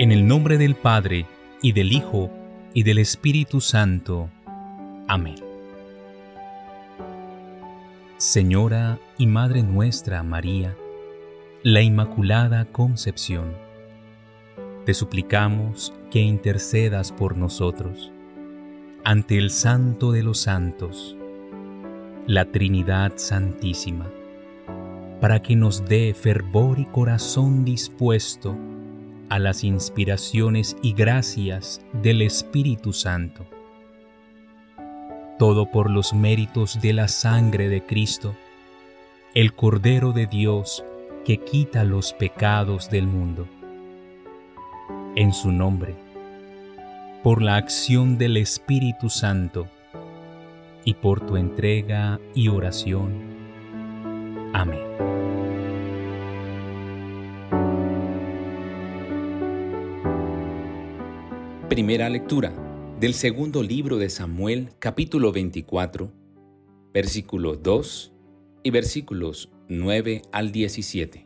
En el nombre del Padre, y del Hijo, y del Espíritu Santo. Amén. Señora y Madre nuestra María, la Inmaculada Concepción, te suplicamos que intercedas por nosotros ante el Santo de los Santos, la Trinidad Santísima, para que nos dé fervor y corazón dispuesto a las inspiraciones y gracias del Espíritu Santo. Todo por los méritos de la sangre de Cristo, el Cordero de Dios que quita los pecados del mundo. En su nombre, por la acción del Espíritu Santo y por tu entrega y oración. Amén. Primera lectura del segundo libro de Samuel, capítulo 24, versículo 2 y versículos 9 al 17.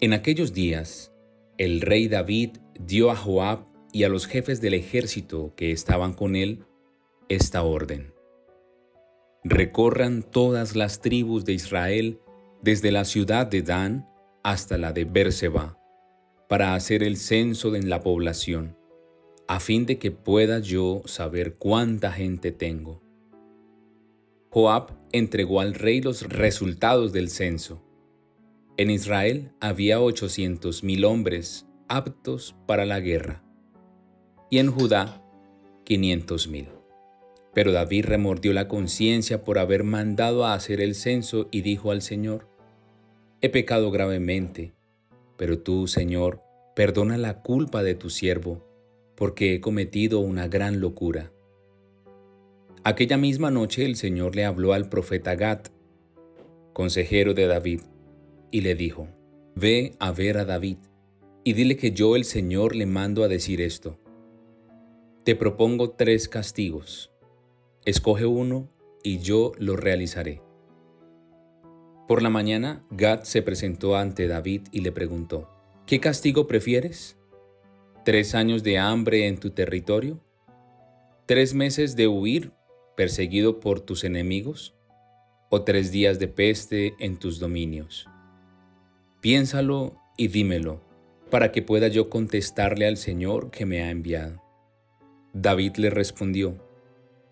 En aquellos días, el rey David dio a Joab y a los jefes del ejército que estaban con él esta orden: recorran todas las tribus de Israel desde la ciudad de Dan hasta la de Berseba, para hacer el censo en la población, a fin de que pueda yo saber cuánta gente tengo. Joab entregó al rey los resultados del censo. En Israel había 800,000 hombres aptos para la guerra, y en Judá 500,000. Pero David remordió la conciencia por haber mandado a hacer el censo y dijo al Señor: he pecado gravemente, pero tú, Señor, perdona la culpa de tu siervo, porque he cometido una gran locura. Aquella misma noche el Señor le habló al profeta Gad, consejero de David, y le dijo: ve a ver a David, y dile que yo, el Señor, le mando a decir esto: te propongo 3 castigos. Escoge uno y yo lo realizaré. Por la mañana, Gad se presentó ante David y le preguntó: ¿qué castigo prefieres? ¿3 años de hambre en tu territorio? ¿3 meses de huir, perseguido por tus enemigos? ¿O 3 días de peste en tus dominios? Piénsalo y dímelo, para que pueda yo contestarle al Señor que me ha enviado. David le respondió: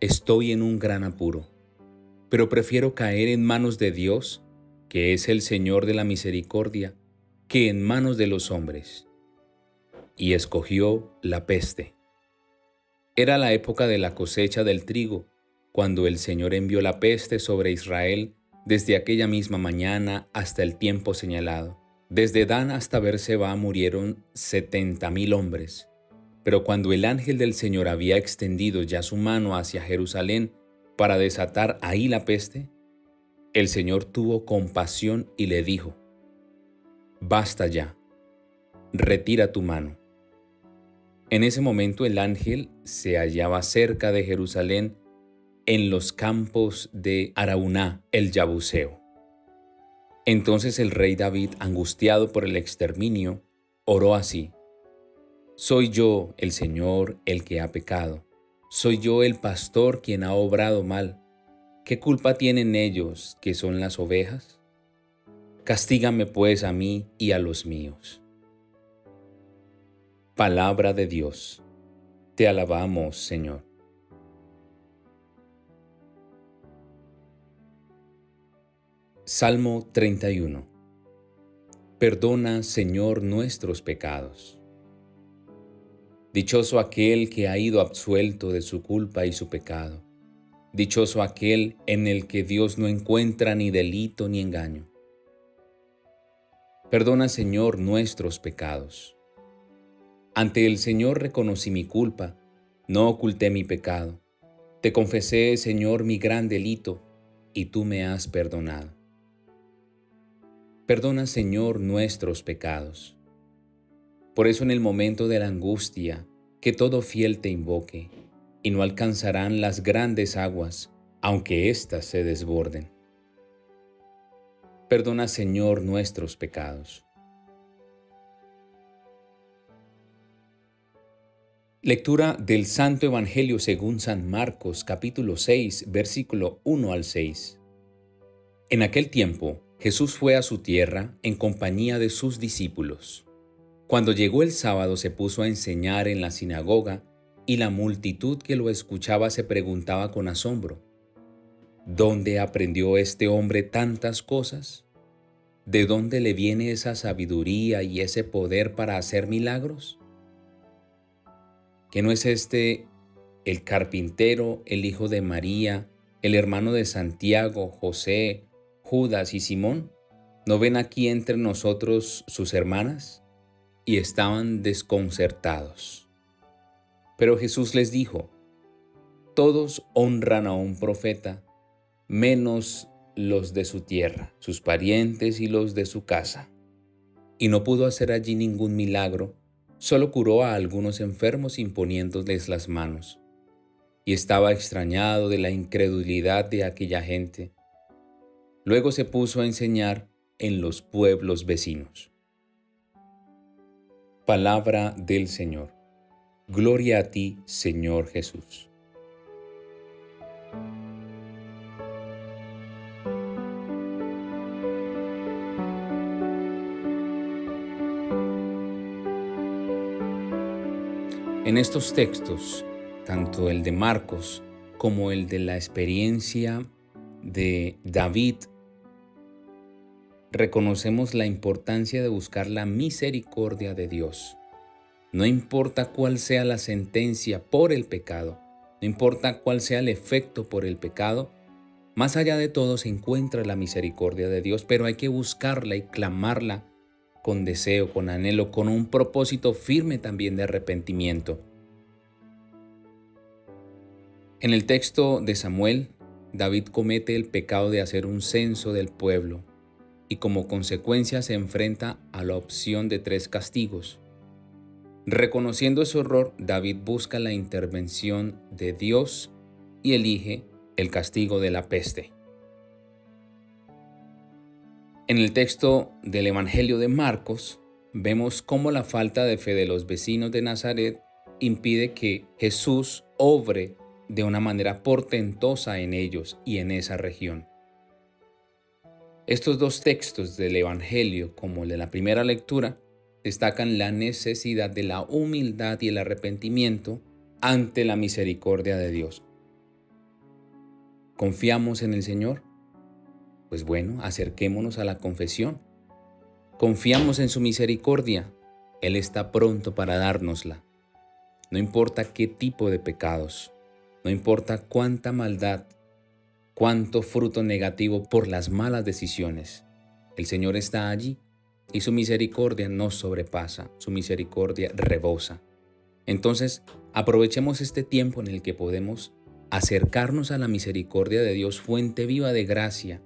estoy en un gran apuro, pero prefiero caer en manos de Dios, que es el Señor de la misericordia, que en manos de los hombres. Y escogió la peste. Era la época de la cosecha del trigo, cuando el Señor envió la peste sobre Israel desde aquella misma mañana hasta el tiempo señalado. Desde Dan hasta Berseba murieron 70,000 hombres. Pero cuando el ángel del Señor había extendido ya su mano hacia Jerusalén para desatar ahí la peste, el Señor tuvo compasión y le dijo: basta ya, retira tu mano. En ese momento el ángel se hallaba cerca de Jerusalén, en los campos de Arauná, el Yabuseo. Entonces el rey David, angustiado por el exterminio, oró así: soy yo, el Señor, el que ha pecado. Soy yo el pastor quien ha obrado mal. ¿Qué culpa tienen ellos, que son las ovejas? Castígame pues a mí y a los míos. Palabra de Dios. Te alabamos, Señor. Salmo 31. Perdona, Señor, nuestros pecados. Dichoso aquel que ha ido absuelto de su culpa y su pecado. Dichoso aquel en el que Dios no encuentra ni delito ni engaño. Perdona, Señor, nuestros pecados. Ante el Señor reconocí mi culpa, no oculté mi pecado. Te confesé, Señor, mi gran delito, y tú me has perdonado. Perdona, Señor, nuestros pecados. Por eso en el momento de la angustia, que todo fiel te invoque, y no alcanzarán las grandes aguas, aunque éstas se desborden. Perdona, Señor, nuestros pecados. Lectura del Santo Evangelio según San Marcos, capítulo 6, versículo 1 al 6. En aquel tiempo, Jesús fue a su tierra en compañía de sus discípulos. Cuando llegó el sábado se puso a enseñar en la sinagoga y la multitud que lo escuchaba se preguntaba con asombro: ¿dónde aprendió este hombre tantas cosas? ¿De dónde le viene esa sabiduría y ese poder para hacer milagros? ¿Que no es este el carpintero, el hijo de María, el hermano de Santiago, José, Judas y Simón? ¿No ven aquí entre nosotros sus hermanas? Y estaban desconcertados. Pero Jesús les dijo: todos honran a un profeta, menos los de su tierra, sus parientes y los de su casa. Y no pudo hacer allí ningún milagro, solo curó a algunos enfermos imponiéndoles las manos. Y estaba extrañado de la incredulidad de aquella gente. Luego se puso a enseñar en los pueblos vecinos. Palabra del Señor. Gloria a ti, Señor Jesús. En estos textos, tanto el de Marcos como el de la experiencia de David, reconocemos la importancia de buscar la misericordia de Dios. No importa cuál sea la sentencia por el pecado, no importa cuál sea el efecto por el pecado, más allá de todo se encuentra la misericordia de Dios, pero hay que buscarla y clamarla con deseo, con anhelo, con un propósito firme también de arrepentimiento. En el texto de Samuel, David comete el pecado de hacer un censo del pueblo y como consecuencia se enfrenta a la opción de 3 castigos. Reconociendo su error, David busca la intervención de Dios y elige el castigo de la peste. En el texto del Evangelio de Marcos, vemos cómo la falta de fe de los vecinos de Nazaret impide que Jesús obre de una manera portentosa en ellos y en esa región. Estos 2 textos del Evangelio, como el de la primera lectura, destacan la necesidad de la humildad y el arrepentimiento ante la misericordia de Dios. ¿Confiamos en el Señor? Pues bueno, acerquémonos a la confesión. Confiamos en su misericordia. Él está pronto para dárnosla. No importa qué tipo de pecados, no importa cuánta maldad, cuánto fruto negativo por las malas decisiones. El Señor está allí y su misericordia nos sobrepasa, su misericordia rebosa. Entonces, aprovechemos este tiempo en el que podemos acercarnos a la misericordia de Dios, fuente viva de gracia.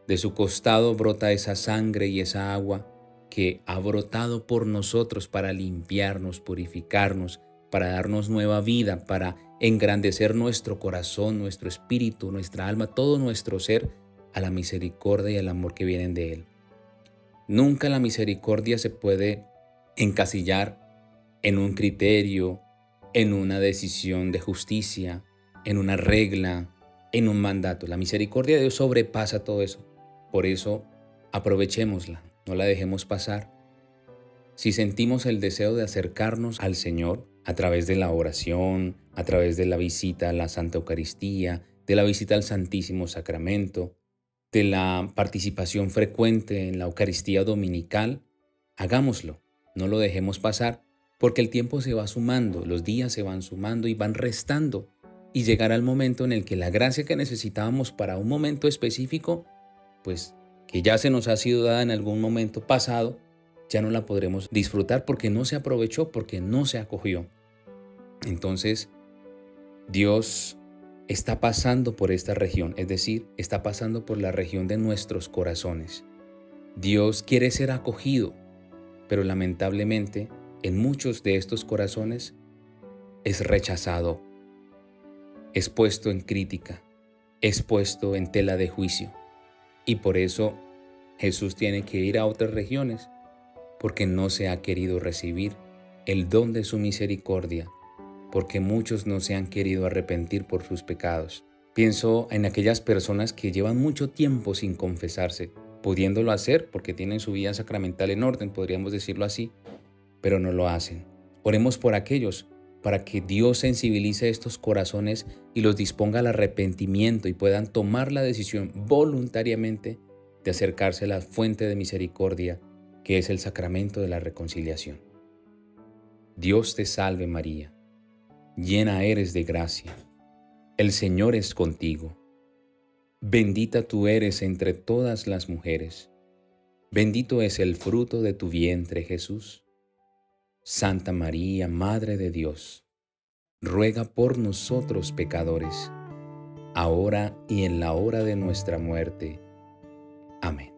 De su costado brota esa sangre y esa agua que ha brotado por nosotros para limpiarnos, purificarnos, para darnos nueva vida, para engrandecer nuestro corazón, nuestro espíritu, nuestra alma, todo nuestro ser a la misericordia y al amor que vienen de Él. Nunca la misericordia se puede encasillar en un criterio, en una decisión de justicia, en una regla, en un mandato. La misericordia de Dios sobrepasa todo eso. Por eso, aprovechémosla, no la dejemos pasar. Si sentimos el deseo de acercarnos al Señor a través de la oración, a través de la visita a la Santa Eucaristía, de la visita al Santísimo Sacramento, de la participación frecuente en la Eucaristía dominical, hagámoslo, no lo dejemos pasar, porque el tiempo se va sumando, los días se van sumando y van restando, y llegará el momento en el que la gracia que necesitábamos para un momento específico, pues que ya se nos ha sido dada en algún momento pasado, ya no la podremos disfrutar porque no se aprovechó, porque no se acogió. Entonces, Dios está pasando por esta región, es decir, está pasando por la región de nuestros corazones. Dios quiere ser acogido, pero lamentablemente en muchos de estos corazones es rechazado, es puesto en crítica, es puesto en tela de juicio. Y por eso Jesús tiene que ir a otras regiones, porque no se ha querido recibir el don de su misericordia, porque muchos no se han querido arrepentir por sus pecados. Pienso en aquellas personas que llevan mucho tiempo sin confesarse, pudiéndolo hacer porque tienen su vida sacramental en orden, podríamos decirlo así, pero no lo hacen. Oremos por aquellos, para que Dios sensibilice estos corazones y los disponga al arrepentimiento y puedan tomar la decisión voluntariamente de acercarse a la fuente de misericordia, que es el sacramento de la reconciliación. Dios te salve María, llena eres de gracia, el Señor es contigo. Bendita tú eres entre todas las mujeres, bendito es el fruto de tu vientre Jesús. Santa María, Madre de Dios, ruega por nosotros pecadores, ahora y en la hora de nuestra muerte. Amén.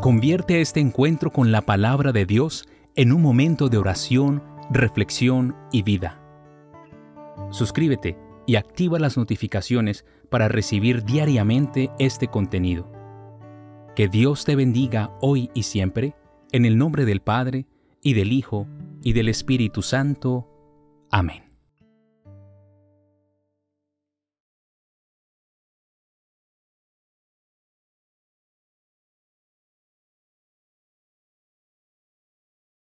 Convierte este encuentro con la palabra de Dios en un momento de oración, reflexión y vida. Suscríbete y activa las notificaciones para recibir diariamente este contenido. Que Dios te bendiga hoy y siempre, en el nombre del Padre, y del Hijo, y del Espíritu Santo. Amén.